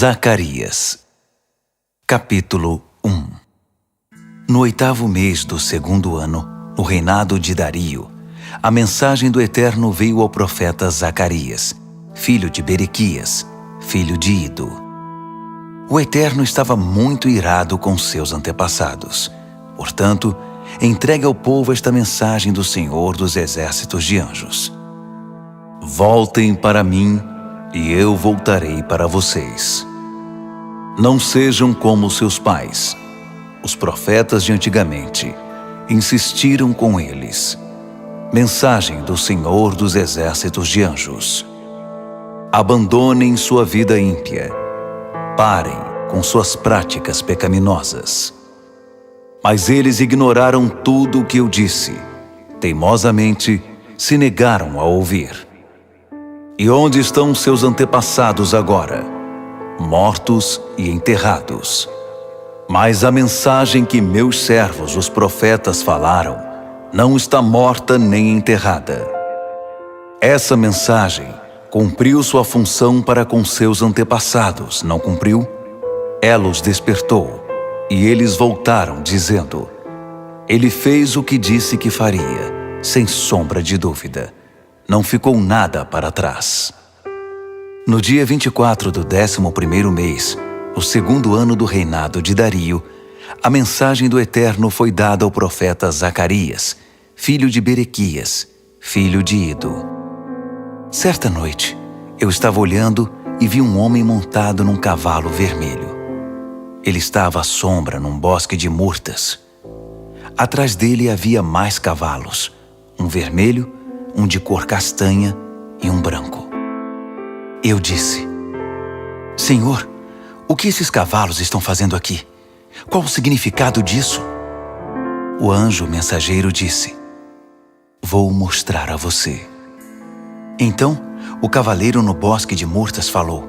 Zacarias, capítulo 1. No 8º mês do 2º ano, no reinado de Dario, a mensagem do Eterno veio ao profeta Zacarias, filho de Berequias, filho de Ido. O Eterno estava muito irado com seus antepassados. Portanto, entregue ao povo esta mensagem do Senhor dos Exércitos de Anjos. Voltem para mim, e eu voltarei para vocês. Não sejam como seus pais. Os profetas de antigamente insistiram com eles. Mensagem do Senhor dos Exércitos de Anjos. Abandonem sua vida ímpia. Parem com suas práticas pecaminosas. Mas eles ignoraram tudo o que eu disse. Teimosamente se negaram a ouvir. E onde estão seus antepassados agora? Mortos e enterrados. Mas a mensagem que meus servos, os profetas, falaram, não está morta nem enterrada. Essa mensagem cumpriu sua função para com seus antepassados, não cumpriu? Ela os despertou, e eles voltaram, dizendo: Ele fez o que disse que faria, sem sombra de dúvida. Não ficou nada para trás. No dia 24 do 11º mês, no 2º ano do reinado de Dario, a mensagem do Eterno foi dada ao profeta Zacarias, filho de Berequias, filho de Ido. Certa noite, eu estava olhando e vi um homem montado num cavalo vermelho. Ele estava à sombra num bosque de murtas. Atrás dele havia mais cavalos, um vermelho, um de cor castanha e um branco. Eu disse: Senhor, o que esses cavalos estão fazendo aqui? Qual o significado disso? O anjo mensageiro disse: Vou mostrar a você. Então, o cavaleiro no bosque de murtas falou: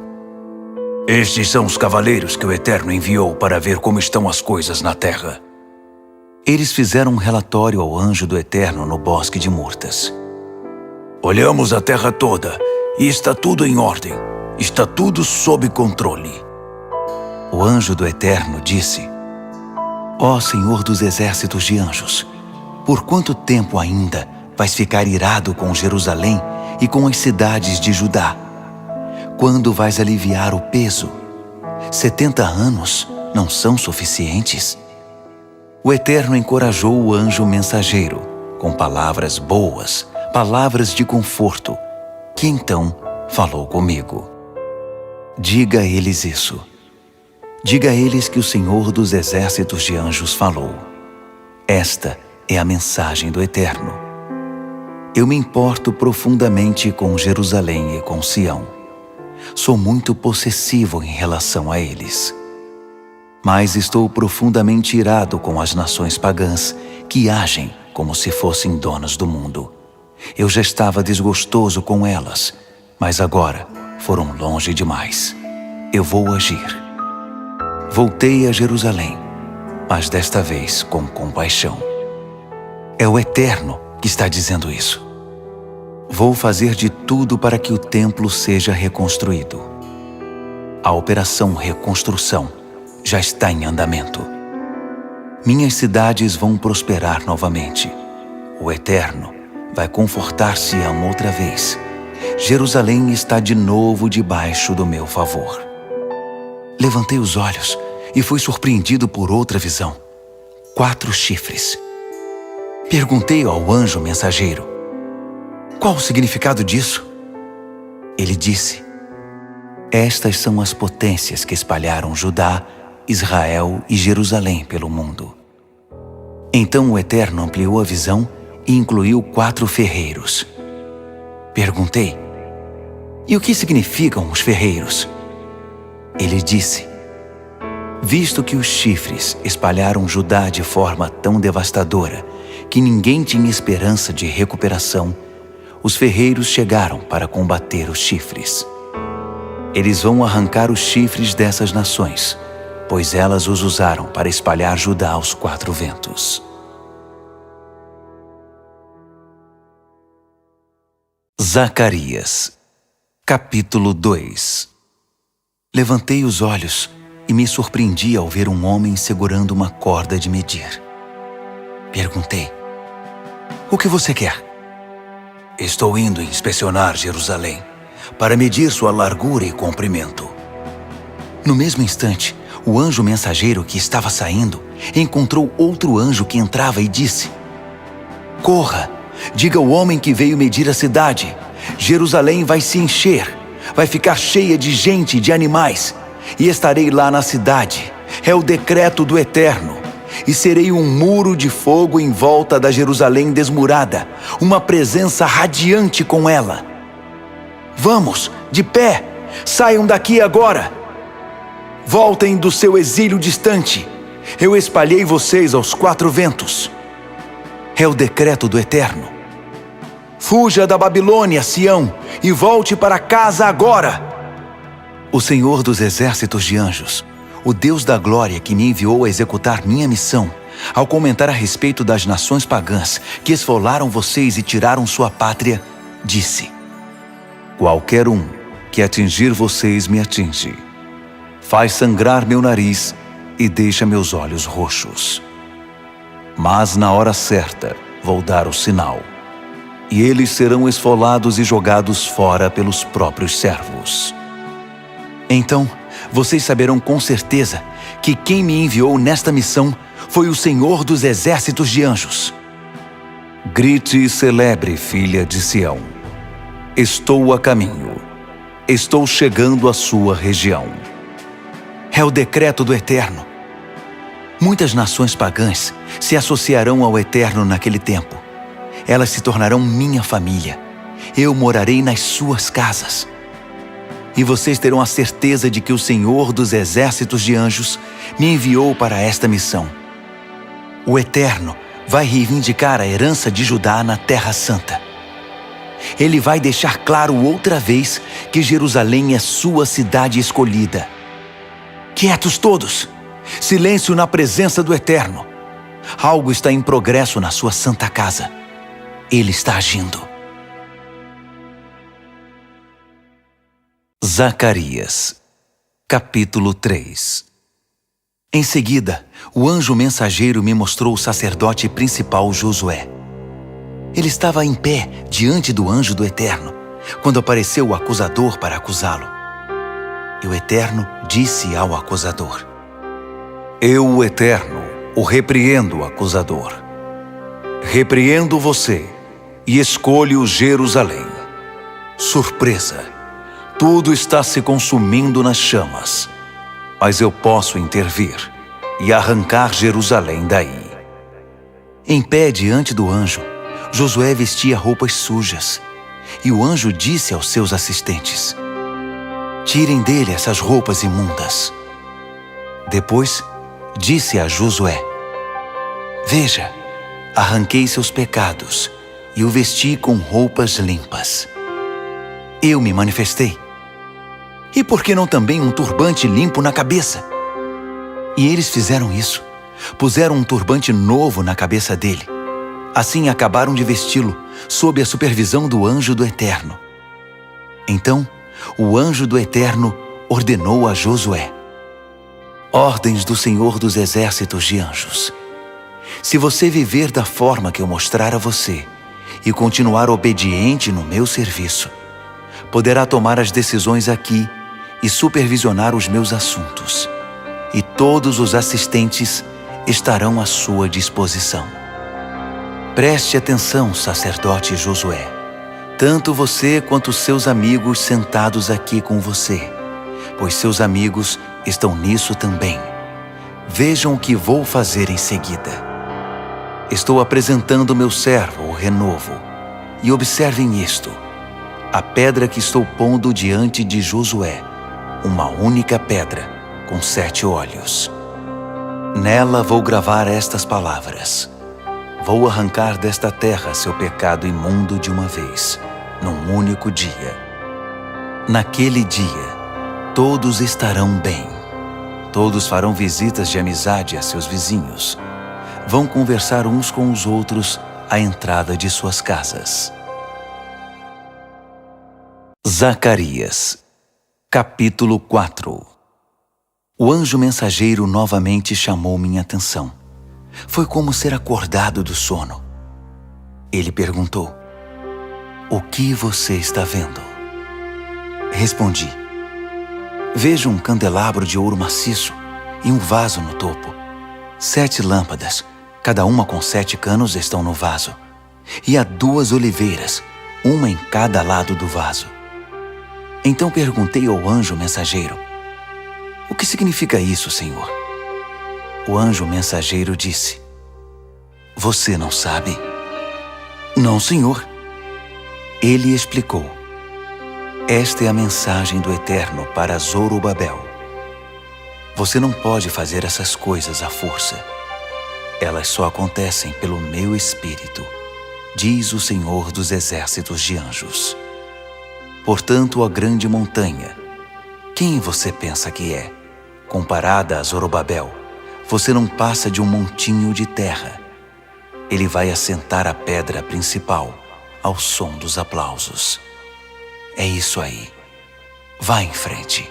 Estes são os cavaleiros que o Eterno enviou para ver como estão as coisas na terra. Eles fizeram um relatório ao anjo do Eterno no bosque de murtas. Olhamos a terra toda e está tudo em ordem. Está tudo sob controle. O anjo do Eterno disse: Ó Senhor dos Exércitos de Anjos, por quanto tempo ainda vais ficar irado com Jerusalém e com as cidades de Judá? Quando vais aliviar o peso? 70 anos não são suficientes? O Eterno encorajou o anjo mensageiro com palavras boas, palavras de conforto, que então falou comigo. Diga a eles isso. Diga a eles que o Senhor dos Exércitos de Anjos falou. Esta é a mensagem do Eterno. Eu me importo profundamente com Jerusalém e com Sião. Sou muito possessivo em relação a eles. Mas estou profundamente irado com as nações pagãs que agem como se fossem donas do mundo. Eu já estava desgostoso com elas, mas agora foram longe demais. Eu vou agir. Voltei a Jerusalém, mas desta vez com compaixão. É o Eterno que está dizendo isso. Vou fazer de tudo para que o templo seja reconstruído. A operação reconstrução já está em andamento. Minhas cidades vão prosperar novamente. O Eterno vai confortar Sião outra vez. Jerusalém está de novo debaixo do meu favor. Levantei os olhos e fui surpreendido por outra visão. 4 chifres. Perguntei ao anjo mensageiro: Qual o significado disso? Ele disse: Estas são as potências que espalharam Judá, Israel e Jerusalém pelo mundo. Então o Eterno ampliou a visão e incluiu 4 ferreiros. Perguntei: E o que significam os ferreiros? Ele disse: Visto que os chifres espalharam Judá de forma tão devastadora que ninguém tinha esperança de recuperação, os ferreiros chegaram para combater os chifres. Eles vão arrancar os chifres dessas nações, pois elas os usaram para espalhar Judá aos 4 ventos. Zacarias, capítulo 2. Levantei os olhos e me surpreendi ao ver um homem segurando uma corda de medir. Perguntei: "O que você quer?" "Estou indo inspecionar Jerusalém para medir sua largura e comprimento." No mesmo instante, o anjo mensageiro que estava saindo encontrou outro anjo que entrava e disse: "Corra, diga ao homem que veio medir a cidade. Jerusalém vai se encher, vai ficar cheia de gente e de animais, e estarei lá na cidade. É o decreto do Eterno. E serei um muro de fogo em volta da Jerusalém desmurada, uma presença radiante com ela. Vamos, de pé, saiam daqui agora. Voltem do seu exílio distante. Eu espalhei vocês aos 4 ventos. É o decreto do Eterno. Fuja da Babilônia, Sião, e volte para casa agora." O Senhor dos exércitos de anjos, o Deus da glória que me enviou a executar minha missão, ao comentar a respeito das nações pagãs que esfolaram vocês e tiraram sua pátria, disse: "Qualquer um que atingir vocês me atinge. Faz sangrar meu nariz e deixa meus olhos roxos. Mas na hora certa vou dar o sinal, e eles serão esfolados e jogados fora pelos próprios servos. Então vocês saberão com certeza que quem me enviou nesta missão foi o Senhor dos exércitos de anjos. Grite e celebre, filha de Sião. Estou a caminho. Estou chegando à sua região." É o decreto do Eterno. Muitas nações pagãs se associarão ao Eterno naquele tempo. Elas se tornarão minha família. Eu morarei nas suas casas. E vocês terão a certeza de que o Senhor dos exércitos de anjos me enviou para esta missão. O Eterno vai reivindicar a herança de Judá na Terra Santa. Ele vai deixar claro outra vez que Jerusalém é sua cidade escolhida. Quietos todos! Silêncio na presença do Eterno. Algo está em progresso na sua santa casa. Ele está agindo. Zacarias, capítulo 3. Em seguida, o anjo mensageiro me mostrou o sacerdote principal Josué. Ele estava em pé diante do anjo do Eterno, quando apareceu o acusador para acusá-lo. E o Eterno disse ao acusador: "Eu, o Eterno, o repreendo, acusador. Repreendo você e escolho Jerusalém. Surpresa! Tudo está se consumindo nas chamas, mas eu posso intervir e arrancar Jerusalém daí." Em pé diante do anjo, Josué vestia roupas sujas, e o anjo disse aos seus assistentes: "Tirem dele essas roupas imundas." Depois, disse a Josué: "Veja, arranquei seus pecados e o vesti com roupas limpas. Eu me manifestei. E por que não também um turbante limpo na cabeça?" E eles fizeram isso. Puseram um turbante novo na cabeça dele. Assim acabaram de vesti-lo, sob a supervisão do anjo do Eterno. Então, o anjo do Eterno ordenou a Josué: "Ordens do Senhor dos exércitos de anjos. Se você viver da forma que eu mostrar a você e continuar obediente no meu serviço, poderá tomar as decisões aqui e supervisionar os meus assuntos, e todos os assistentes estarão à sua disposição. Preste atenção, sacerdote Josué, tanto você quanto seus amigos sentados aqui com você, pois seus amigos estão nisso também. Vejam o que vou fazer em seguida. Estou apresentando meu servo, o renovo, e observem isto: a pedra que estou pondo diante de Josué, uma única pedra com 7 olhos. Nela vou gravar estas palavras: vou arrancar desta terra seu pecado imundo de uma vez, num único dia. Naquele dia, todos estarão bem. Todos farão visitas de amizade a seus vizinhos. Vão conversar uns com os outros à entrada de suas casas." Zacarias, Capítulo 4. O anjo mensageiro novamente chamou minha atenção. Foi como ser acordado do sono. Ele perguntou: "O que você está vendo?" Respondi: "Vejo um candelabro de ouro maciço e um vaso no topo. 7 lâmpadas, cada uma com 7 canos, estão no vaso. E há 2 oliveiras, uma em cada lado do vaso." Então perguntei ao anjo mensageiro: "O que significa isso, Senhor?" O anjo mensageiro disse: "Você não sabe?" "Não, Senhor." Ele explicou: "Esta é a mensagem do Eterno para Zorobabel. Você não pode fazer essas coisas à força. Elas só acontecem pelo meu Espírito, diz o Senhor dos Exércitos de Anjos. Portanto, a grande montanha, quem você pensa que é? Comparada a Zorobabel, você não passa de um montinho de terra. Ele vai assentar a pedra principal ao som dos aplausos. É isso aí. Vá em frente."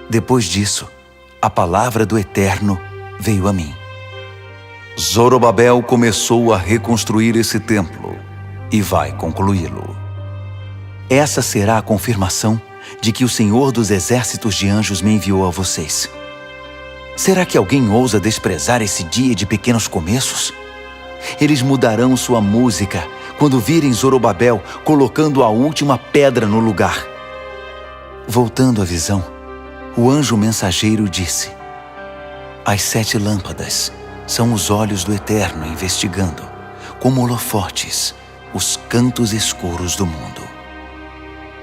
Depois disso, a palavra do Eterno veio a mim. Zorobabel começou a reconstruir esse templo e vai concluí-lo. Essa será a confirmação de que o Senhor dos Exércitos de Anjos me enviou a vocês. Será que alguém ousa desprezar esse dia de pequenos começos? Eles mudarão sua música quando virem Zorobabel colocando a última pedra no lugar. Voltando à visão, o anjo mensageiro disse: "As 7 lâmpadas são os olhos do Eterno investigando, como holofotes, os cantos escuros do mundo.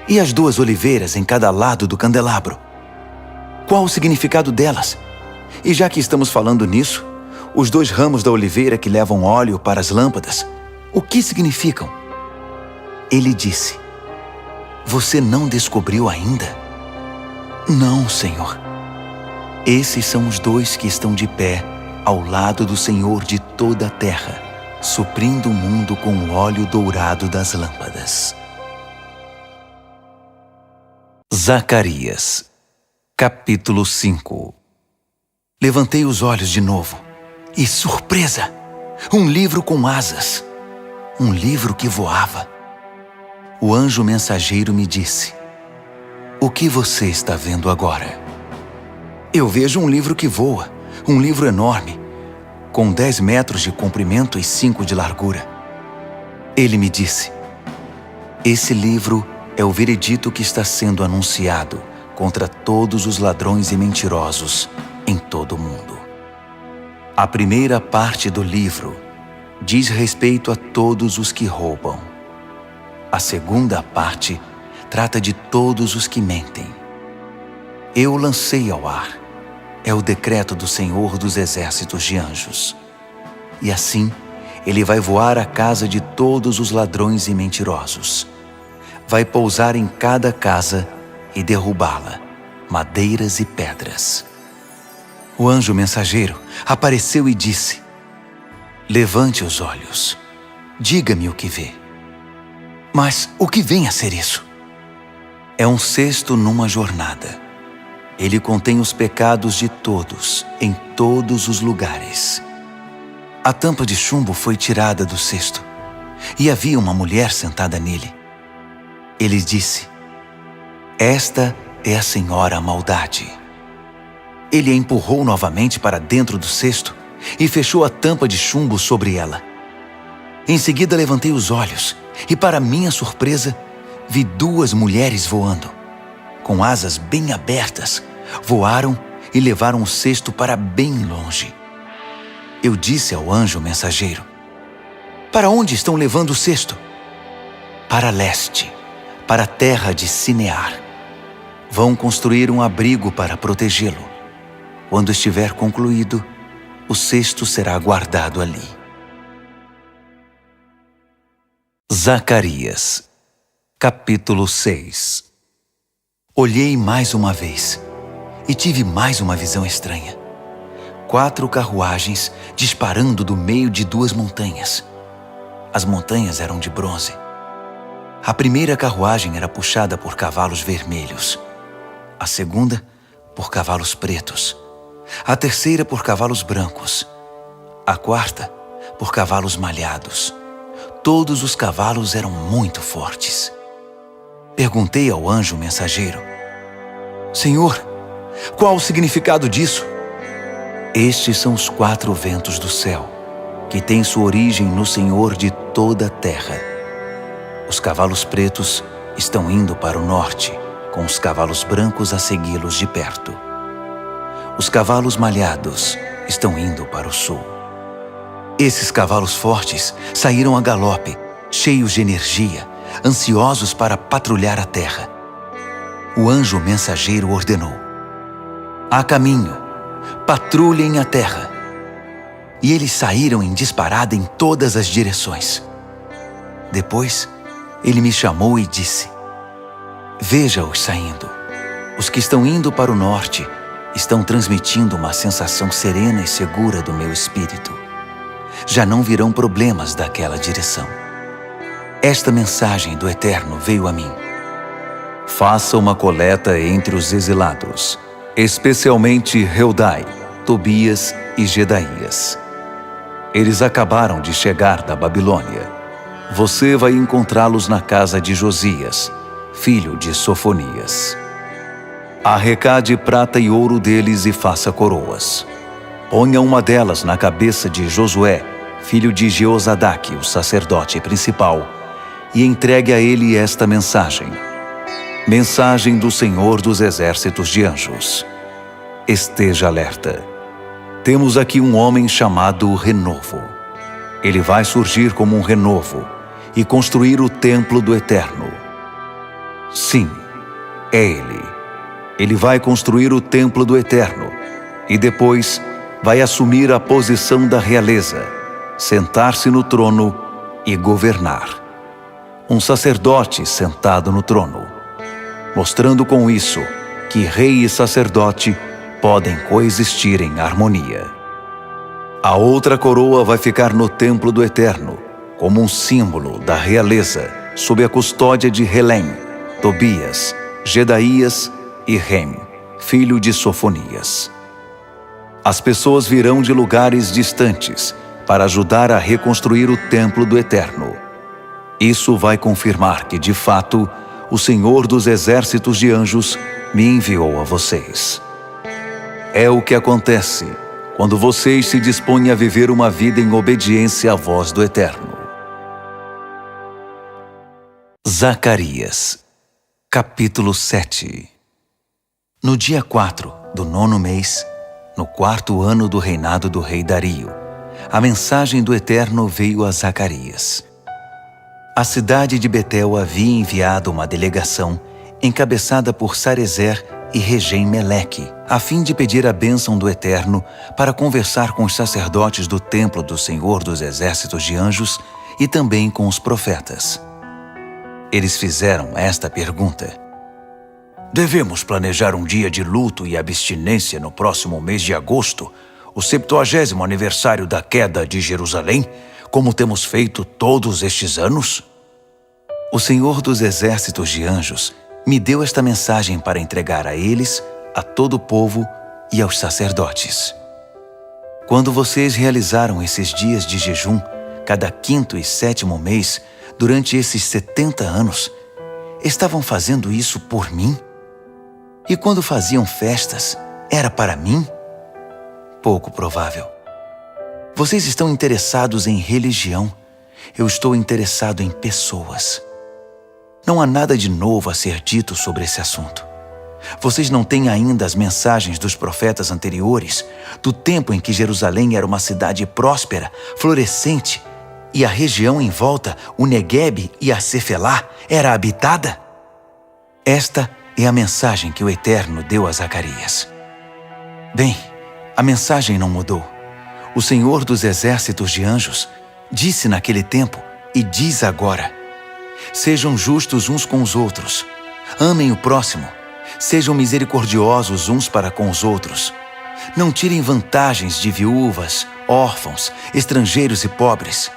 E as 2 oliveiras em cada lado do candelabro? Qual o significado delas? E já que estamos falando nisso, os 2 ramos da oliveira que levam óleo para as lâmpadas, o que significam?" Ele disse: "Você não descobriu ainda?" "Não, Senhor." "Esses são os 2 que estão de pé ao lado do Senhor de toda a terra, suprindo o mundo com o óleo dourado das lâmpadas." Zacarias, capítulo 5. Levantei os olhos de novo e, surpresa! Um livro com asas. Um livro que voava. O anjo mensageiro me disse: "O que você está vendo agora?" "Eu vejo um livro que voa, um livro enorme, com 10 metros de comprimento e 5 de largura." Ele me disse: "Esse livro é o veredito que está sendo anunciado contra todos os ladrões e mentirosos em todo o mundo. A primeira parte do livro diz respeito a todos os que roubam. A segunda parte trata de todos os que mentem. Eu lancei ao ar. É o decreto do Senhor dos Exércitos de Anjos. E assim, ele vai voar à casa de todos os ladrões e mentirosos. Vai pousar em cada casa e derrubá-la, madeiras e pedras." O anjo mensageiro apareceu e disse: "Levante os olhos. Diga-me o que vê." "Mas o que vem a ser isso?" "É um cesto numa jornada. Ele contém os pecados de todos, em todos os lugares. A tampa de chumbo foi tirada do cesto, e havia uma mulher sentada nele. Ele disse: Esta é a Senhora Maldade." Ele a empurrou novamente para dentro do cesto e fechou a tampa de chumbo sobre ela. Em seguida levantei os olhos e, para minha surpresa, vi 2 mulheres voando. Com asas bem abertas, voaram e levaram o cesto para bem longe. Eu disse ao anjo mensageiro: "Para onde estão levando o cesto?" "Para leste, para a terra de Sinear. Vão construir um abrigo para protegê-lo. Quando estiver concluído, o cesto será guardado ali." Zacarias, capítulo 6. Olhei mais uma vez e tive mais uma visão estranha. 4 carruagens disparando do meio de 2 montanhas. As montanhas eram de bronze. A primeira carruagem era puxada por cavalos vermelhos. a segunda por cavalos pretos, a terceira por cavalos brancos, a quarta por cavalos malhados. Todos os cavalos eram muito fortes. Perguntei ao anjo mensageiro: Senhor, qual o significado disso? Estes são os 4 ventos do céu, que têm sua origem no Senhor de toda a terra. Os cavalos pretos estão indo para o norte, com os cavalos brancos a segui-los de perto. Os cavalos malhados estão indo para o sul. Esses cavalos fortes saíram a galope, cheios de energia, ansiosos para patrulhar a terra. O anjo mensageiro ordenou: a caminho, patrulhem a terra. E eles saíram em disparada em todas as direções. Depois, ele me chamou e disse: veja-os saindo. Os que estão indo para o norte estão transmitindo uma sensação serena e segura do meu espírito. Já não virão problemas daquela direção. Esta mensagem do Eterno veio a mim: faça uma coleta entre os exilados, especialmente Heldai, Tobias e Jedaías. Eles acabaram de chegar da Babilônia. Você vai encontrá-los na casa de Josias, filho de Sofonias. Arrecade prata e ouro deles e faça coroas. Ponha uma delas na cabeça de Josué, filho de Jeozadaque, o sacerdote principal, e entregue a ele esta mensagem: mensagem do Senhor dos Exércitos de Anjos. Esteja alerta. Temos aqui um homem chamado Renovo. Ele vai surgir como um renovo e construir o templo do Eterno. Sim, é ele. Ele vai construir o templo do Eterno e depois vai assumir a posição da realeza, sentar-se no trono e governar. Um sacerdote sentado no trono, mostrando com isso que rei e sacerdote podem coexistir em harmonia. A outra coroa vai ficar no templo do Eterno, como um símbolo da realeza, sob a custódia de Helem, Tobias, Jedaías e Rem, filho de Sofonias. As pessoas virão de lugares distantes para ajudar a reconstruir o templo do Eterno. Isso vai confirmar que, de fato, o Senhor dos Exércitos de Anjos me enviou a vocês. É o que acontece quando vocês se dispõem a viver uma vida em obediência à voz do Eterno. Zacarias, capítulo 7. No dia 4 do 9º mês, no 4º ano do reinado do rei Dario, a mensagem do Eterno veio a Zacarias. A cidade de Betel havia enviado uma delegação encabeçada por Sarezer e Regem-Meleque, a fim de pedir a bênção do Eterno para conversar com os sacerdotes do templo do Senhor dos Exércitos de Anjos e também com os profetas. Eles fizeram esta pergunta: devemos planejar um dia de luto e abstinência no próximo mês de agosto, o 70º aniversário da queda de Jerusalém, como temos feito todos estes anos? O Senhor dos Exércitos de Anjos me deu esta mensagem para entregar a eles, a todo o povo e aos sacerdotes. Quando vocês realizaram esses dias de jejum, cada 5º e 7º mês, durante esses 70 anos, estavam fazendo isso por mim? E quando faziam festas, era para mim? Pouco provável. Vocês estão interessados em religião. Eu estou interessado em pessoas. Não há nada de novo a ser dito sobre esse assunto. Vocês não têm ainda as mensagens dos profetas anteriores, do tempo em que Jerusalém era uma cidade próspera, florescente, e a região em volta, o Neguebe e a Cefelá, era habitada? Esta é a mensagem que o Eterno deu a Zacarias. Bem, a mensagem não mudou. O Senhor dos Exércitos de Anjos disse naquele tempo e diz agora: sejam justos uns com os outros, amem o próximo, sejam misericordiosos uns para com os outros. Não tirem vantagens de viúvas, órfãos, estrangeiros e pobres.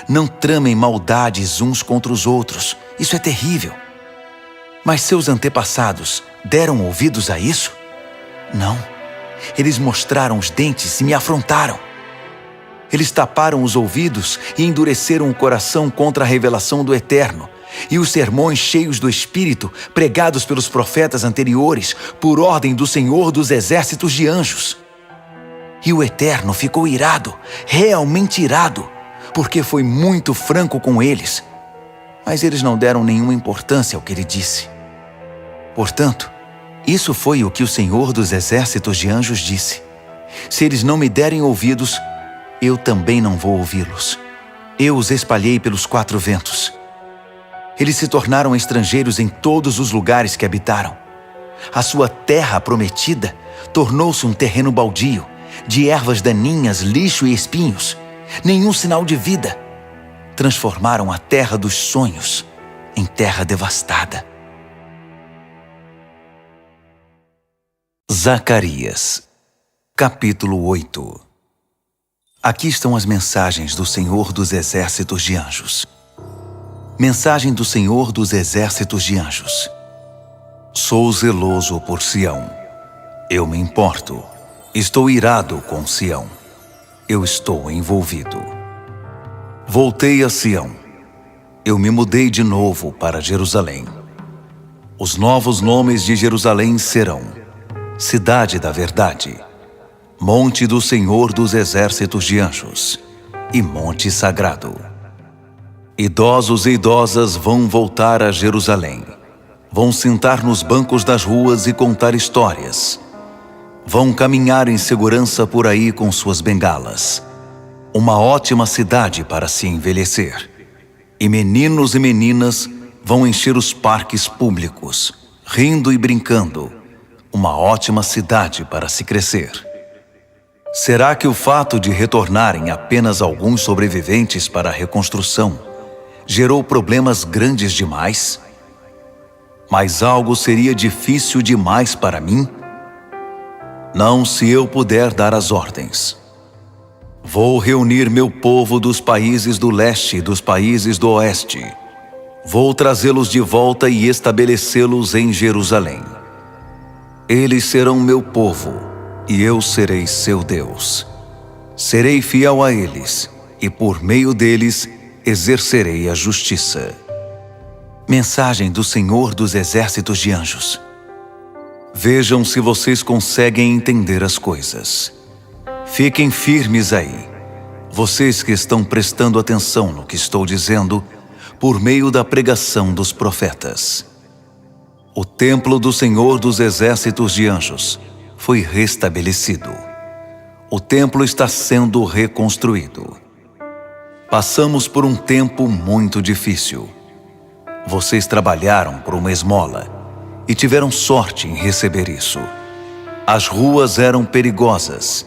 Não tramem maldades uns contra os outros. Isso é terrível. Mas seus antepassados deram ouvidos a isso? Não. Eles mostraram os dentes e me afrontaram. Eles taparam os ouvidos e endureceram o coração contra a revelação do Eterno e os sermões cheios do Espírito pregados pelos profetas anteriores por ordem do Senhor dos Exércitos de Anjos. E o Eterno ficou irado, realmente irado, porque foi muito franco com eles. Mas eles não deram nenhuma importância ao que ele disse. Portanto, isso foi o que o Senhor dos Exércitos de Anjos disse. Se eles não me derem ouvidos, eu também não vou ouvi-los. Eu os espalhei pelos 4 ventos. Eles se tornaram estrangeiros em todos os lugares que habitaram. A sua terra prometida tornou-se um terreno baldio, de ervas daninhas, lixo e espinhos. Nenhum sinal de vida. Transformaram a terra dos sonhos em terra devastada. Zacarias, capítulo 8. Aqui estão as mensagens do Senhor dos Exércitos de Anjos. Mensagem do Senhor dos Exércitos de Anjos. Sou zeloso por Sião. Eu me importo. Estou irado com Sião. Eu estou envolvido. Voltei a Sião. Eu me mudei de novo para Jerusalém. Os novos nomes de Jerusalém serão: Cidade da Verdade, Monte do Senhor dos Exércitos de Anjos e Monte Sagrado. Idosos e idosas vão voltar a Jerusalém. Vão sentar nos bancos das ruas e contar histórias. Vão caminhar em segurança por aí com suas bengalas. Uma ótima cidade para se envelhecer. E meninos e meninas vão encher os parques públicos, rindo e brincando. Uma ótima cidade para se crescer. Será que o fato de retornarem apenas alguns sobreviventes para a reconstrução gerou problemas grandes demais? Mas algo seria difícil demais para mim? Não, se eu puder dar as ordens. Vou reunir meu povo dos países do leste e dos países do oeste. Vou trazê-los de volta e estabelecê-los em Jerusalém. Eles serão meu povo, e eu serei seu Deus. Serei fiel a eles, e por meio deles exercerei a justiça. Mensagem do Senhor dos Exércitos de Anjos. Vejam se vocês conseguem entender as coisas. Fiquem firmes aí, vocês que estão prestando atenção no que estou dizendo por meio da pregação dos profetas. O templo do Senhor dos Exércitos de Anjos foi restabelecido. O templo está sendo reconstruído. Passamos por um tempo muito difícil. Vocês trabalharam por uma esmola e tiveram sorte em receber isso. As ruas eram perigosas.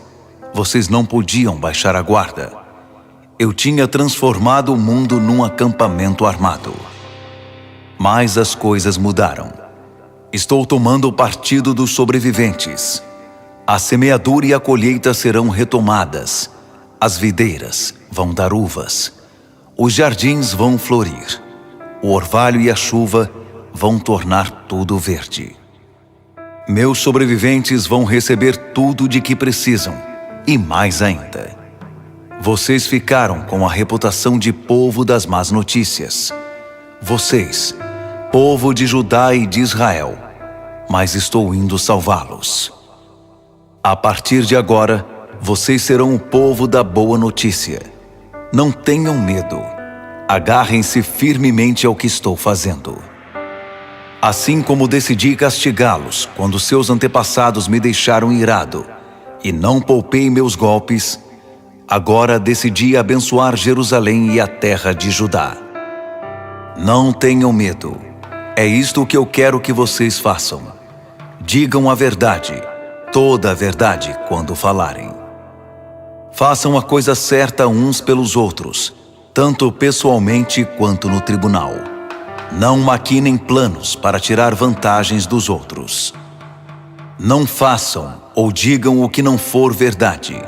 Vocês não podiam baixar a guarda. Eu tinha transformado o mundo num acampamento armado. Mas as coisas mudaram. Estou tomando o partido dos sobreviventes. A semeadura e a colheita serão retomadas. As videiras vão dar uvas. Os jardins vão florir. O orvalho e a chuva vão tornar tudo verde. Meus sobreviventes vão receber tudo de que precisam, e mais ainda. Vocês ficaram com a reputação de povo das más notícias. Vocês, povo de Judá e de Israel, mas estou indo salvá-los. A partir de agora, vocês serão o povo da boa notícia. Não tenham medo. Agarrem-se firmemente ao que estou fazendo. Assim como decidi castigá-los quando seus antepassados me deixaram irado e não poupei meus golpes, agora decidi abençoar Jerusalém e a terra de Judá. Não tenham medo. É isto que eu quero que vocês façam. Digam a verdade, toda a verdade, quando falarem. Façam a coisa certa uns pelos outros, tanto pessoalmente quanto no tribunal. Não maquinem planos para tirar vantagens dos outros. Não façam ou digam o que não for verdade.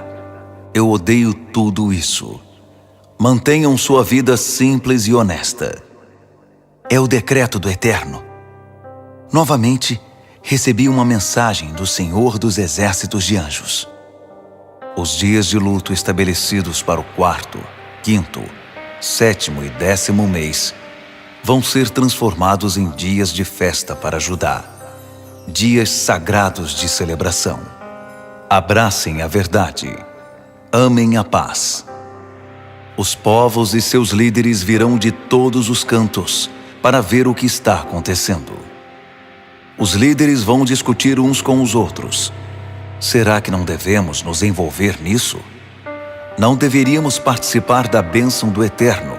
Eu odeio tudo isso. Mantenham sua vida simples e honesta. É o decreto do Eterno. Novamente, recebi uma mensagem do Senhor dos Exércitos de Anjos. Os dias de luto estabelecidos para o 4º, 5º, 7º e 10º mês vão ser transformados em dias de festa para Judá, dias sagrados de celebração. Abracem a verdade, amem a paz. Os povos e seus líderes virão de todos os cantos para ver o que está acontecendo. Os líderes vão discutir uns com os outros. Será que não devemos nos envolver nisso? Não deveríamos participar da bênção do Eterno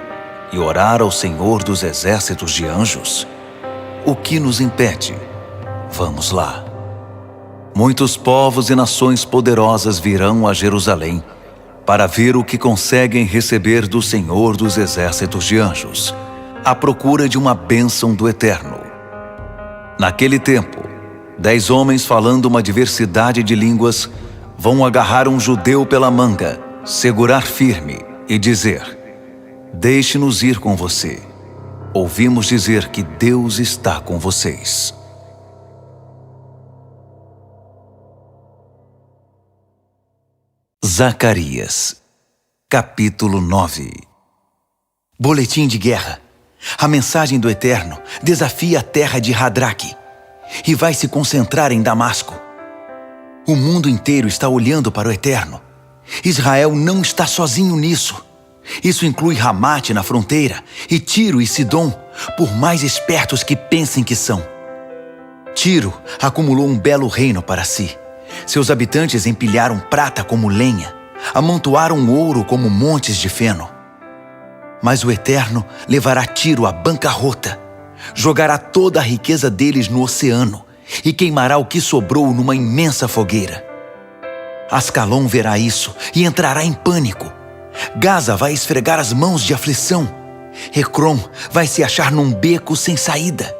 e orar ao Senhor dos Exércitos de Anjos? O que nos impede? Vamos lá. Muitos povos e nações poderosas virão a Jerusalém para ver o que conseguem receber do Senhor dos Exércitos de Anjos, à procura de uma bênção do Eterno. Naquele tempo, 10 homens falando uma diversidade de línguas vão agarrar um judeu pela manga, segurar firme e dizer: deixe-nos ir com você. Ouvimos dizer que Deus está com vocês. Zacarias, capítulo 9. Boletim de guerra. A mensagem do Eterno desafia a terra de Hadraque e vai se concentrar em Damasco. O mundo inteiro está olhando para o Eterno. Israel não está sozinho nisso. Isso inclui Ramate na fronteira e Tiro e Sidom, por mais espertos que pensem que são. Tiro acumulou um belo reino para si. Seus habitantes empilharam prata como lenha, amontoaram ouro como montes de feno. Mas o Eterno levará Tiro à bancarrota, jogará toda a riqueza deles no oceano e queimará o que sobrou numa imensa fogueira. Ascalon verá isso e entrará em pânico. Gaza vai esfregar as mãos de aflição. Ecrom vai se achar num beco sem saída.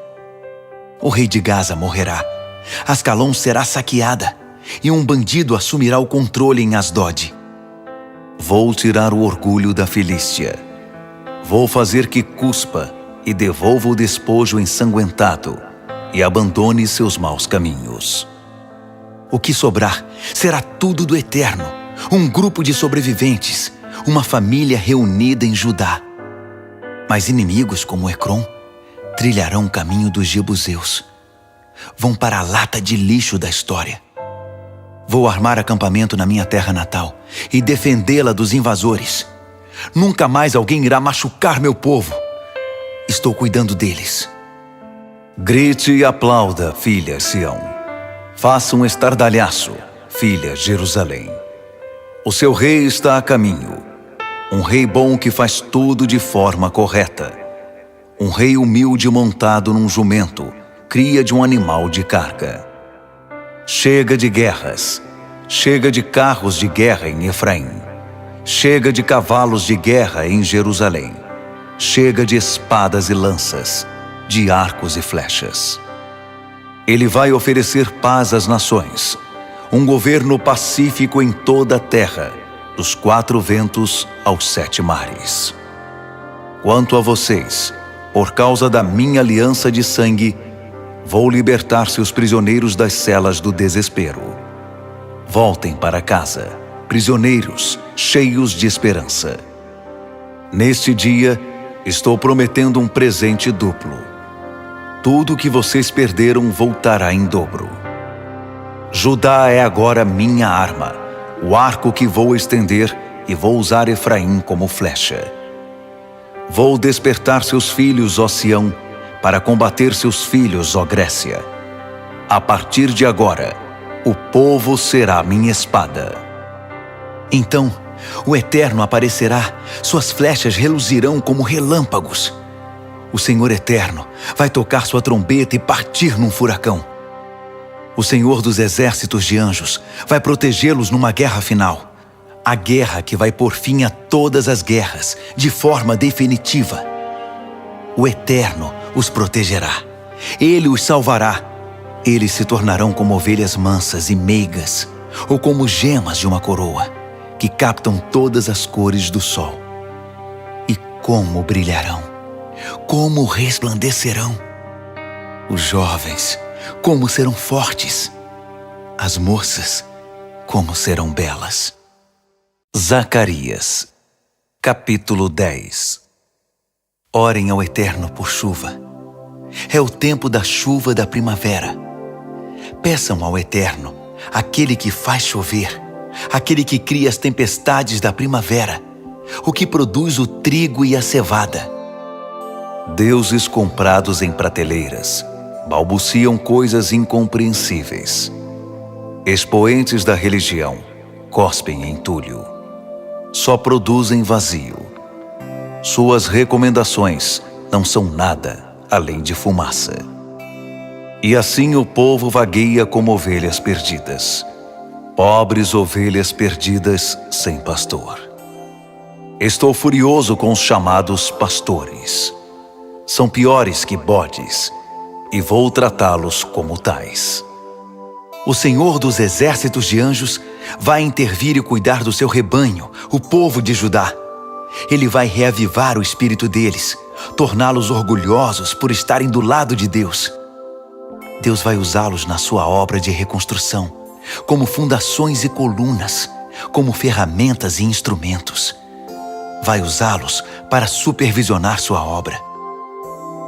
O rei de Gaza morrerá. Ascalon será saqueada e um bandido assumirá o controle em Asdod. Vou tirar o orgulho da Filístia. Vou fazer que cuspa e devolva o despojo ensanguentado e abandone seus maus caminhos. O que sobrar será tudo do Eterno, um grupo de sobreviventes, uma família reunida em Judá. Mas inimigos como Ecrom trilharão o caminho dos jebuseus. Vão para a lata de lixo da história. Vou armar acampamento na minha terra natal e defendê-la dos invasores. Nunca mais alguém irá machucar meu povo. Estou cuidando deles. Grite e aplauda, filha Sião. Faça um estardalhaço, filha Jerusalém. O seu rei está a caminho. Um rei bom que faz tudo de forma correta. Um rei humilde montado num jumento, cria de um animal de carga. Chega de guerras. Chega de carros de guerra em Efraim. Chega de cavalos de guerra em Jerusalém. Chega de espadas e lanças, de arcos e flechas. Ele vai oferecer paz às nações, um governo pacífico em toda a terra, dos 4 ventos aos 7 mares. Quanto a vocês, por causa da minha aliança de sangue, vou libertar seus prisioneiros das celas do desespero. Voltem para casa, prisioneiros cheios de esperança. Neste dia, estou prometendo um presente duplo. Tudo que vocês perderam voltará em dobro. Judá é agora minha arma, o arco que vou estender e vou usar Efraim como flecha. Vou despertar seus filhos, ó Sião, para combater seus filhos, ó Grécia. A partir de agora, o povo será minha espada. Então, o Eterno aparecerá, suas flechas reluzirão como relâmpagos. O Senhor Eterno vai tocar sua trombeta e partir num furacão. O Senhor dos Exércitos de Anjos vai protegê-los numa guerra final. A guerra que vai pôr fim a todas as guerras, de forma definitiva. O Eterno os protegerá. Ele os salvará. Eles se tornarão como ovelhas mansas e meigas, ou como gemas de uma coroa, que captam todas as cores do sol. E como brilharão! Como resplandecerão! Os jovens, como serão fortes! As moças, como serão belas! Zacarias, capítulo 10. Orem ao Eterno por chuva. É o tempo da chuva da primavera. Peçam ao Eterno, aquele que faz chover, aquele que cria as tempestades da primavera, o que produz o trigo e a cevada. Deuses comprados em prateleiras balbuciam coisas incompreensíveis. Expoentes da religião cospem entulho. Só produzem vazio. Suas recomendações não são nada além de fumaça. E assim o povo vagueia como ovelhas perdidas. Pobres ovelhas perdidas sem pastor. Estou furioso com os chamados pastores. São piores que bodes, e vou tratá-los como tais. O Senhor dos exércitos de anjos vai intervir e cuidar do seu rebanho, o povo de Judá. Ele vai reavivar o espírito deles, torná-los orgulhosos por estarem do lado de Deus. Deus vai usá-los na sua obra de reconstrução, como fundações e colunas, como ferramentas e instrumentos. Vai usá-los para supervisionar sua obra.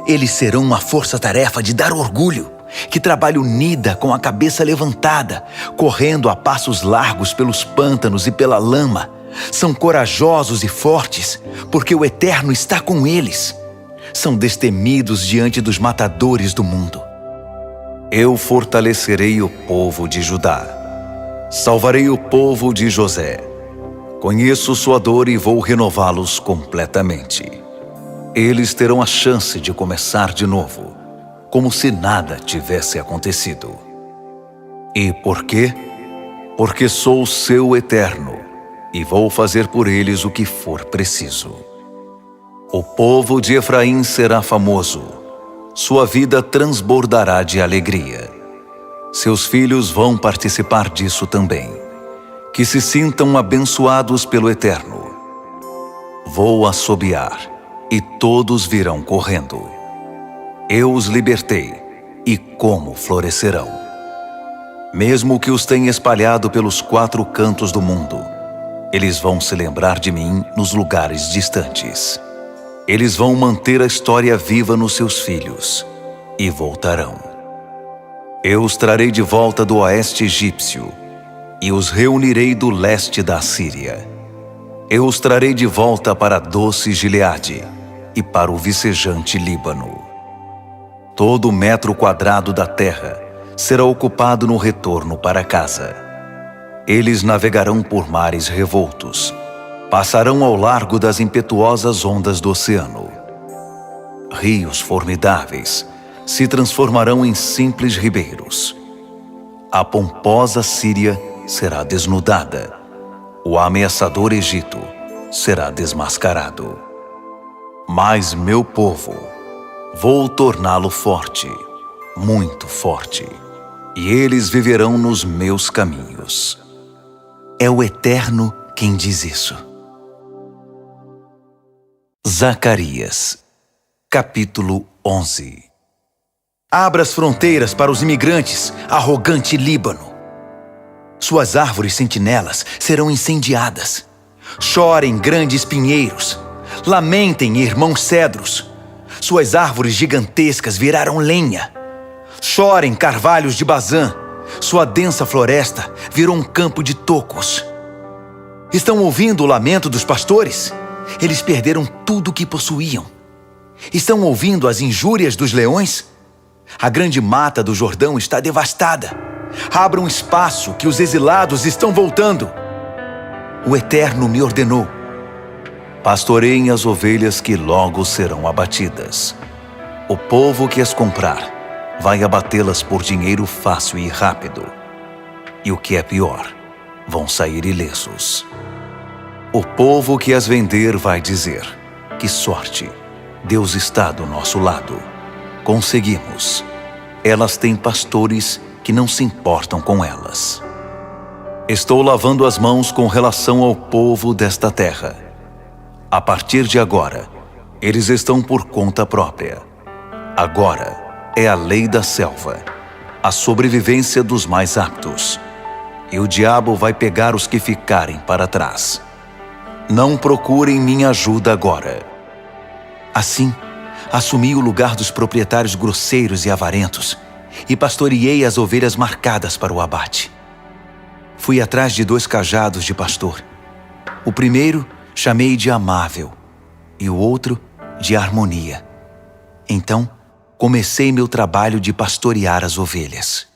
Eles serão uma força-tarefa de dar orgulho, que trabalha unida com a cabeça levantada, correndo a passos largos pelos pântanos e pela lama. São corajosos e fortes, porque o Eterno está com eles. São destemidos diante dos matadores do mundo. Eu fortalecerei o povo de Judá. Salvarei o povo de José. Conheço sua dor e vou renová-los completamente. Eles terão a chance de começar de novo, como se nada tivesse acontecido. E por quê? Porque sou o seu Eterno e vou fazer por eles o que for preciso. O povo de Efraim será famoso. Sua vida transbordará de alegria. Seus filhos vão participar disso também. Que se sintam abençoados pelo Eterno. Vou assobiar e todos virão correndo. Eu os libertei, e como florescerão. Mesmo que os tenha espalhado pelos 4 cantos do mundo, eles vão se lembrar de mim nos lugares distantes. Eles vão manter a história viva nos seus filhos, e voltarão. Eu os trarei de volta do oeste egípcio, e os reunirei do leste da Síria. Eu os trarei de volta para a doce Gileade, e para o vicejante Líbano. Todo metro quadrado da terra será ocupado no retorno para casa. Eles navegarão por mares revoltos, passarão ao largo das impetuosas ondas do oceano. Rios formidáveis se transformarão em simples ribeiros. A pomposa Síria será desnudada. O ameaçador Egito será desmascarado. Mas meu povo, vou torná-lo forte, muito forte, e eles viverão nos meus caminhos. É o Eterno quem diz isso. Zacarias, capítulo 11. Abra as fronteiras para os imigrantes, arrogante Líbano. Suas árvores sentinelas serão incendiadas. Chorem, grandes pinheiros. Lamentem, irmãos cedros. Suas árvores gigantescas viraram lenha. Chorem, carvalhos de Bazã. Sua densa floresta virou um campo de tocos. Estão ouvindo o lamento dos pastores? Eles perderam tudo o que possuíam. Estão ouvindo as injúrias dos leões? A grande mata do Jordão está devastada. Abram espaço, que os exilados estão voltando. O Eterno me ordenou: pastoreiem as ovelhas que logo serão abatidas. O povo que as comprar vai abatê-las por dinheiro fácil e rápido. E o que é pior, vão sair ilesos. O povo que as vender vai dizer: que sorte, Deus está do nosso lado. Conseguimos. Elas têm pastores que não se importam com elas. Estou lavando as mãos com relação ao povo desta terra. A partir de agora, eles estão por conta própria. Agora é a lei da selva. a sobrevivência dos mais aptos. E o diabo vai pegar os que ficarem para trás. Não procurem minha ajuda agora. Assim, assumi o lugar dos proprietários grosseiros e avarentos e pastoreei as ovelhas marcadas para o abate. Fui atrás de 2 cajados de pastor. O primeiro chamei de Amável e o outro de Harmonia. Então, comecei meu trabalho de pastorear as ovelhas.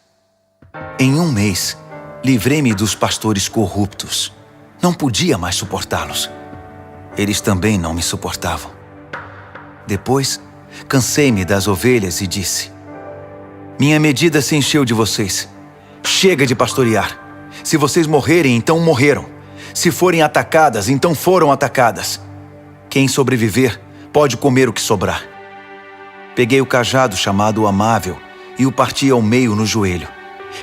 Em 1 mês, livrei-me dos pastores corruptos. Não podia mais suportá-los. Eles também não me suportavam. Depois, cansei-me das ovelhas e disse: minha medida se encheu de vocês. Chega de pastorear. Se vocês morrerem, então morreram. Se forem atacadas, então foram atacadas. Quem sobreviver pode comer o que sobrar. Peguei o cajado chamado Amável e o parti ao meio no joelho,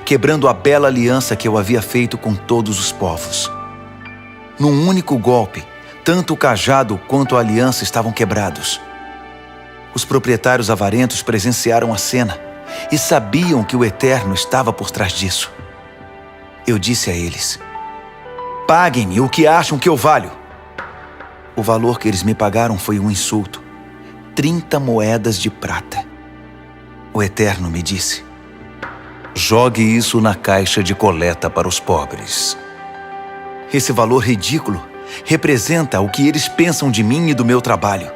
quebrando a bela aliança que eu havia feito com todos os povos. Num único golpe, tanto o cajado quanto a aliança estavam quebrados. Os proprietários avarentos presenciaram a cena e sabiam que o Eterno estava por trás disso. Eu disse a eles: paguem-me o que acham que eu valho. O valor que eles me pagaram foi um insulto: 30 moedas de prata. O Eterno me disse: jogue isso na caixa de coleta para os pobres. Esse valor ridículo representa o que eles pensam de mim e do meu trabalho.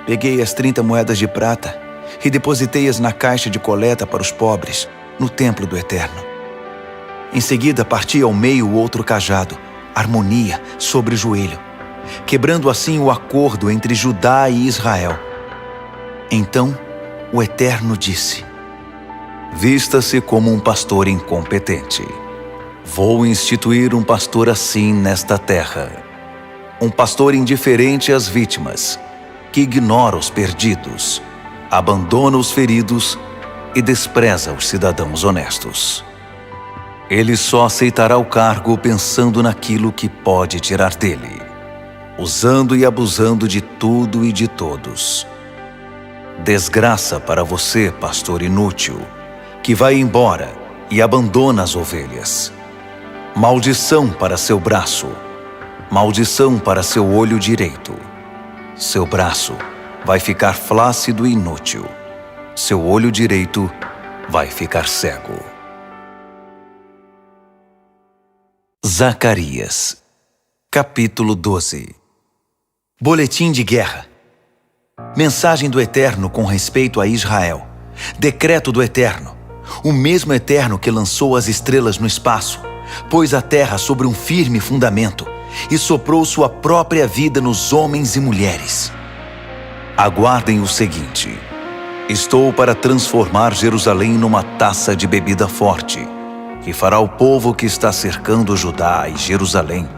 Peguei as 30 moedas de prata e depositei-as na caixa de coleta para os pobres, no templo do Eterno. Em seguida, parti ao meio o outro cajado, Harmonia, sobre o joelho, quebrando assim o acordo entre Judá e Israel. Então, o Eterno disse: vista-se como um pastor incompetente. Vou instituir um pastor assim nesta terra. Um pastor indiferente às vítimas, que ignora os perdidos, abandona os feridos e despreza os cidadãos honestos. Ele só aceitará o cargo pensando naquilo que pode tirar dele, usando e abusando de tudo e de todos. Desgraça para você, pastor inútil, que vai embora e abandona as ovelhas. Maldição para seu braço, maldição para seu olho direito. Seu braço vai ficar flácido e inútil. Seu olho direito vai ficar cego. Zacarias, capítulo 12. Boletim de guerra. Mensagem do Eterno com respeito a Israel. Decreto do Eterno, o mesmo Eterno que lançou as estrelas no espaço, pôs a terra sobre um firme fundamento e soprou sua própria vida nos homens e mulheres. Aguardem o seguinte: estou para transformar Jerusalém numa taça de bebida forte, que fará o povo que está cercando Judá e Jerusalém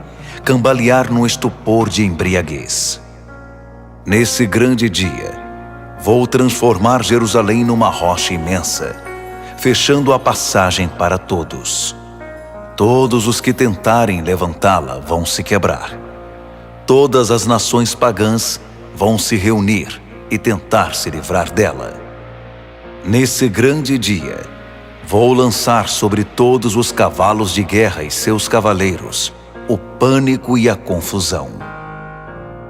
cambalear num estupor de embriaguez. Nesse grande dia, vou transformar Jerusalém numa rocha imensa, fechando a passagem para todos. Todos os que tentarem levantá-la vão se quebrar. Todas as nações pagãs vão se reunir e tentar se livrar dela. Nesse grande dia, vou lançar sobre todos os cavalos de guerra e seus cavaleiros o pânico e a confusão.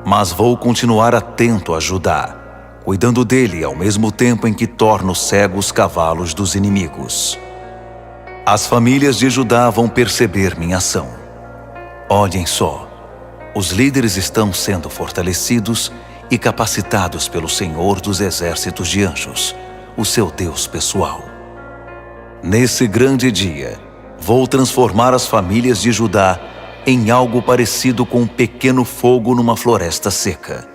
Mas vou continuar atento a Judá, cuidando dele ao mesmo tempo em que torno cegos os cavalos dos inimigos. As famílias de Judá vão perceber minha ação. Olhem só, os líderes estão sendo fortalecidos e capacitados pelo Senhor dos exércitos de anjos, o seu Deus pessoal. Nesse grande dia, vou transformar as famílias de Judá em algo parecido com um pequeno fogo numa floresta seca,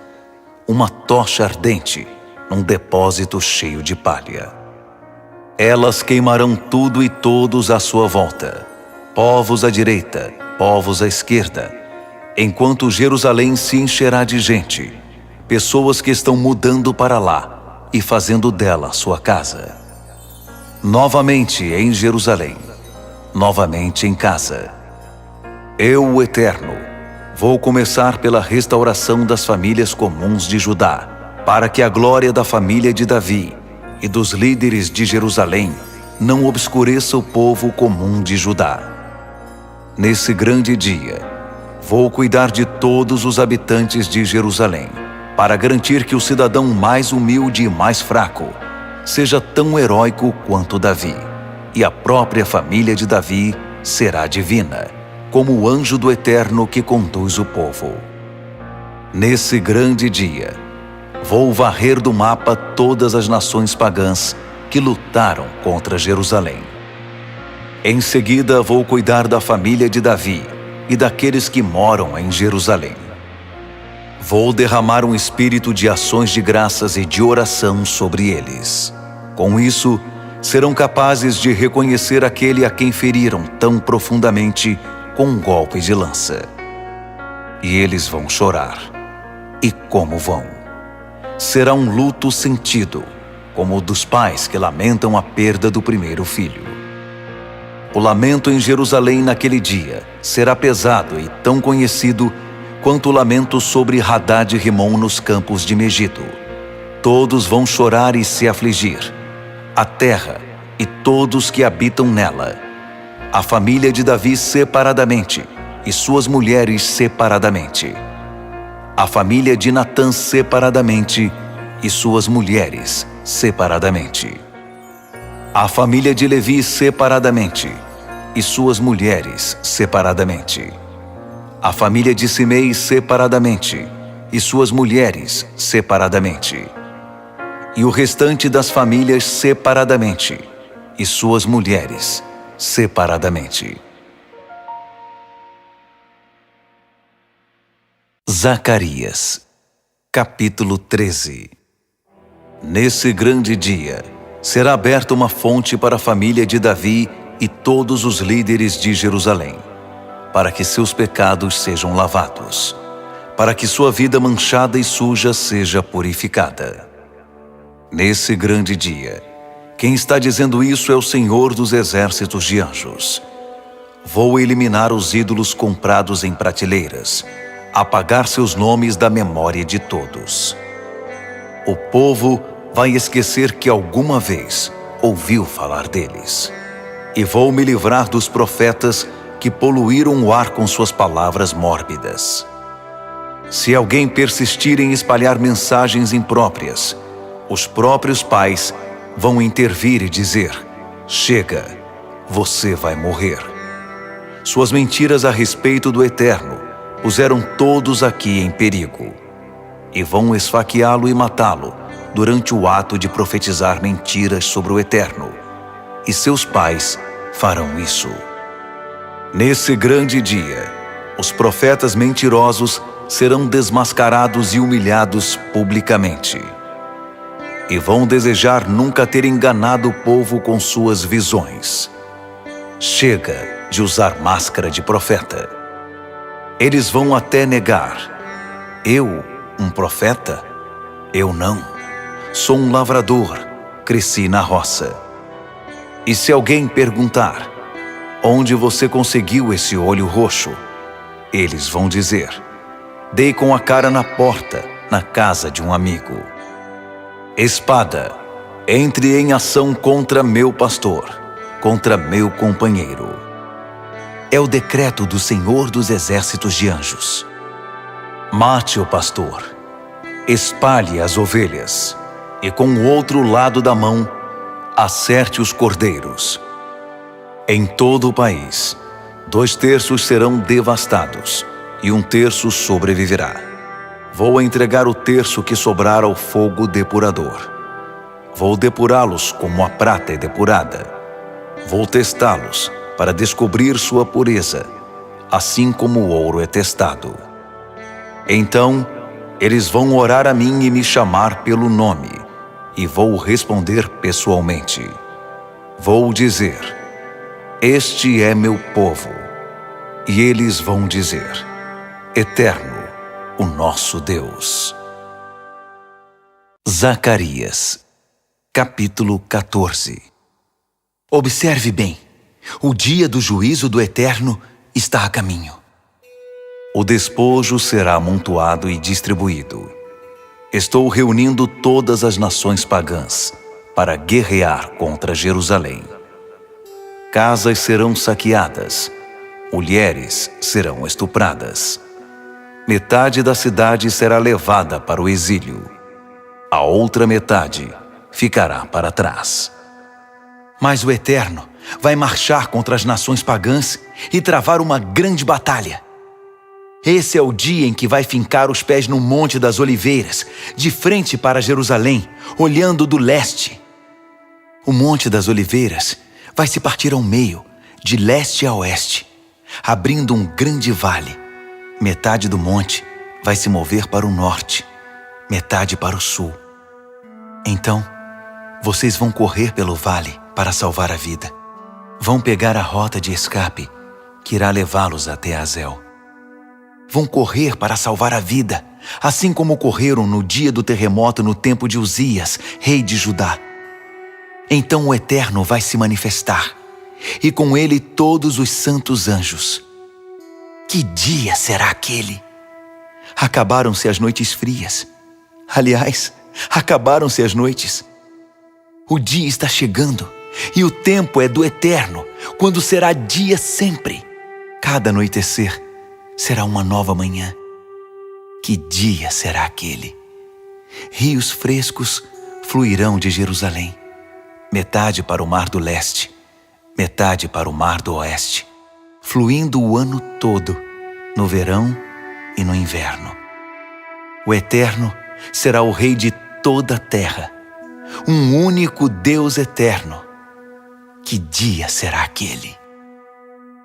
uma tocha ardente num depósito cheio de palha. Elas queimarão tudo e todos à sua volta, povos à direita, povos à esquerda, enquanto Jerusalém se encherá de gente, pessoas que estão mudando para lá e fazendo dela sua casa. Novamente em Jerusalém, novamente em casa. Eu, o Eterno, vou começar pela restauração das famílias comuns de Judá, para que a glória da família de Davi e dos líderes de Jerusalém não obscureça o povo comum de Judá. Nesse grande dia, vou cuidar de todos os habitantes de Jerusalém, para garantir que o cidadão mais humilde e mais fraco seja tão heróico quanto Davi, e a própria família de Davi será divina, como o anjo do Eterno que conduz o povo. Nesse grande dia, vou varrer do mapa todas as nações pagãs que lutaram contra Jerusalém. Em seguida, vou cuidar da família de Davi e daqueles que moram em Jerusalém. Vou derramar um espírito de ações de graças e de oração sobre eles. Com isso, serão capazes de reconhecer aquele a quem feriram tão profundamente com um golpe de lança. E eles vão chorar. E como vão? Será um luto sentido, como o dos pais que lamentam a perda do primeiro filho. O lamento em Jerusalém naquele dia será pesado e tão conhecido quanto o lamento sobre Hadad e Rimom nos campos de Megido. Todos vão chorar e se afligir, a terra e todos que habitam nela, a família de Davi separadamente e suas mulheres separadamente, a família de Natã separadamente e suas mulheres separadamente, a família de Levi separadamente e suas mulheres separadamente, a família de Simei separadamente e suas mulheres separadamente, e o restante das famílias separadamente e suas mulheres separadamente. Zacarias, capítulo 13. Nesse grande dia, será aberta uma fonte para a família de Davi e todos os líderes de Jerusalém, para que seus pecados sejam lavados, para que sua vida manchada e suja seja purificada. Nesse grande dia, quem está dizendo isso é o Senhor dos exércitos de anjos. Vou eliminar os ídolos comprados em prateleiras, apagar seus nomes da memória de todos. O povo vai esquecer que alguma vez ouviu falar deles. E vou me livrar dos profetas que poluíram o ar com suas palavras mórbidas. Se alguém persistir em espalhar mensagens impróprias, os próprios pais vão intervir e dizer: chega, você vai morrer. Suas mentiras a respeito do Eterno puseram todos aqui em perigo, e vão esfaqueá-lo e matá-lo durante o ato de profetizar mentiras sobre o Eterno, e seus pais farão isso. Nesse grande dia, os profetas mentirosos serão desmascarados e humilhados publicamente, e vão desejar nunca ter enganado o povo com suas visões. Chega de usar máscara de profeta. Eles vão até negar: eu, um profeta? Eu não. Sou um lavrador, cresci na roça. E se alguém perguntar: onde você conseguiu esse olho roxo? Eles vão dizer: dei com a cara na porta, na casa de um amigo. Espada, entre em ação contra meu pastor, contra meu companheiro. É o decreto do Senhor dos exércitos de anjos. Mate o pastor, espalhe as ovelhas, e com o outro lado da mão, acerte os cordeiros. Em todo o país, 2/3 serão devastados, e 1/3 sobreviverá. Vou entregar o 1/3 que sobrar ao fogo depurador. Vou depurá-los como a prata é depurada. Vou testá-los para descobrir sua pureza, assim como o ouro é testado. Então, eles vão orar a mim e me chamar pelo nome, e vou responder pessoalmente. Vou dizer: este é meu povo. E eles vão dizer: Eterno, o nosso Deus. Zacarias, capítulo 14. Observe bem, o dia do juízo do Eterno está a caminho. O despojo será amontoado e distribuído. Estou reunindo todas as nações pagãs para guerrear contra Jerusalém. Casas serão saqueadas, mulheres serão estupradas. Metade da cidade será levada para o exílio. A outra metade ficará para trás. Mas o Eterno vai marchar contra as nações pagãs e travar uma grande batalha. Esse é o dia em que vai fincar os pés no Monte das Oliveiras, de frente para Jerusalém, olhando do leste. O Monte das Oliveiras vai se partir ao meio, de leste a oeste, abrindo um grande vale. Metade do monte vai se mover para o norte, metade para o sul. Então, vocês vão correr pelo vale para salvar a vida. Vão pegar a rota de escape que irá levá-los até Azel. Vão correr para salvar a vida, assim como correram no dia do terremoto no tempo de Uzias, rei de Judá. Então o Eterno vai se manifestar, e com ele todos os santos anjos. Que dia será aquele? Acabaram-se as noites frias. Aliás, acabaram-se as noites. O dia está chegando, e o tempo é do Eterno, quando será dia sempre. Cada anoitecer será uma nova manhã. Que dia será aquele? Rios frescos fluirão de Jerusalém, metade para o mar do leste, metade para o mar do oeste, fluindo o ano todo, no verão e no inverno. O Eterno será o Rei de toda a terra, um único Deus eterno. Que dia será aquele?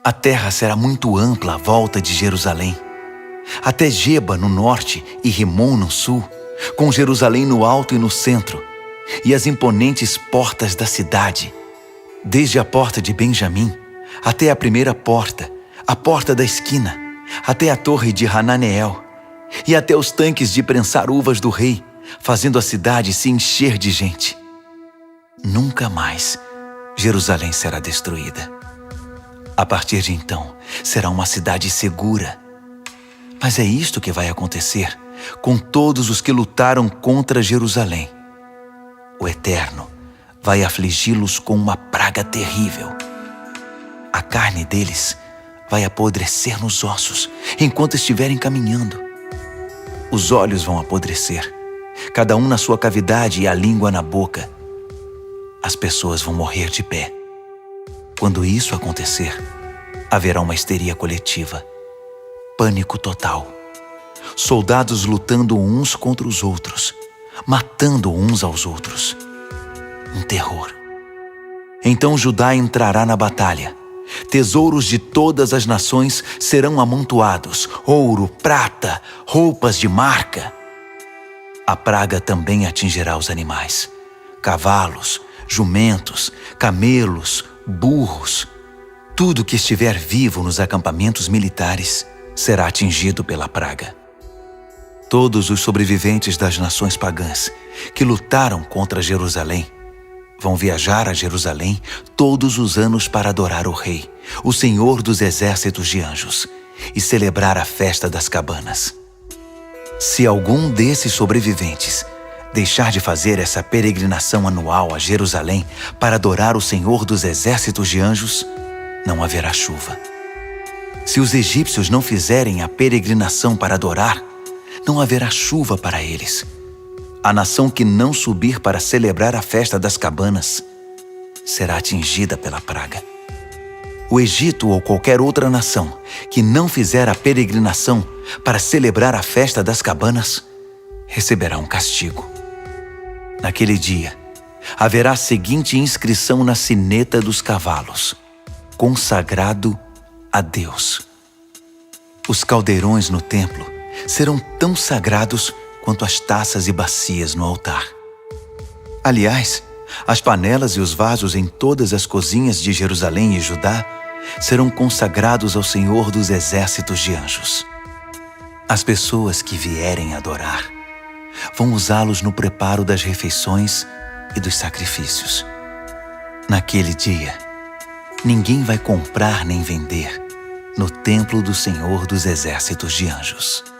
A terra será muito ampla à volta de Jerusalém, até Geba no norte e Rimon no sul, com Jerusalém no alto e no centro, e as imponentes portas da cidade, desde a porta de Benjamim até a primeira porta, a porta da esquina, até a torre de Hananeel, e até os tanques de prensar uvas do rei, fazendo a cidade se encher de gente. Nunca mais Jerusalém será destruída. A partir de então, será uma cidade segura. Mas é isto que vai acontecer com todos os que lutaram contra Jerusalém. O Eterno vai afligi-los com uma praga terrível. A carne deles vai apodrecer nos ossos enquanto estiverem caminhando. Os olhos vão apodrecer, cada um na sua cavidade e a língua na boca. As pessoas vão morrer de pé. Quando isso acontecer, haverá uma histeria coletiva, pânico total. Soldados lutando uns contra os outros, matando uns aos outros. Um terror. Então Judá entrará na batalha. Tesouros de todas as nações serão amontoados, ouro, prata, roupas de marca. A praga também atingirá os animais, cavalos, jumentos, camelos, burros. Tudo que estiver vivo nos acampamentos militares será atingido pela praga. Todos os sobreviventes das nações pagãs que lutaram contra Jerusalém vão viajar a Jerusalém todos os anos para adorar o Rei, o Senhor dos exércitos de anjos, e celebrar a festa das cabanas. Se algum desses sobreviventes deixar de fazer essa peregrinação anual a Jerusalém para adorar o Senhor dos exércitos de anjos, não haverá chuva. Se os egípcios não fizerem a peregrinação para adorar, não haverá chuva para eles. A nação que não subir para celebrar a festa das cabanas será atingida pela praga. O Egito ou qualquer outra nação que não fizer a peregrinação para celebrar a festa das cabanas receberá um castigo. Naquele dia, haverá a seguinte inscrição na sineta dos cavalos: consagrado a Deus. Os caldeirões no templo serão tão sagrados quanto as taças e bacias no altar. Aliás, as panelas e os vasos em todas as cozinhas de Jerusalém e Judá serão consagrados ao Senhor dos exércitos de anjos. As pessoas que vierem adorar vão usá-los no preparo das refeições e dos sacrifícios. Naquele dia, ninguém vai comprar nem vender no templo do Senhor dos exércitos de anjos.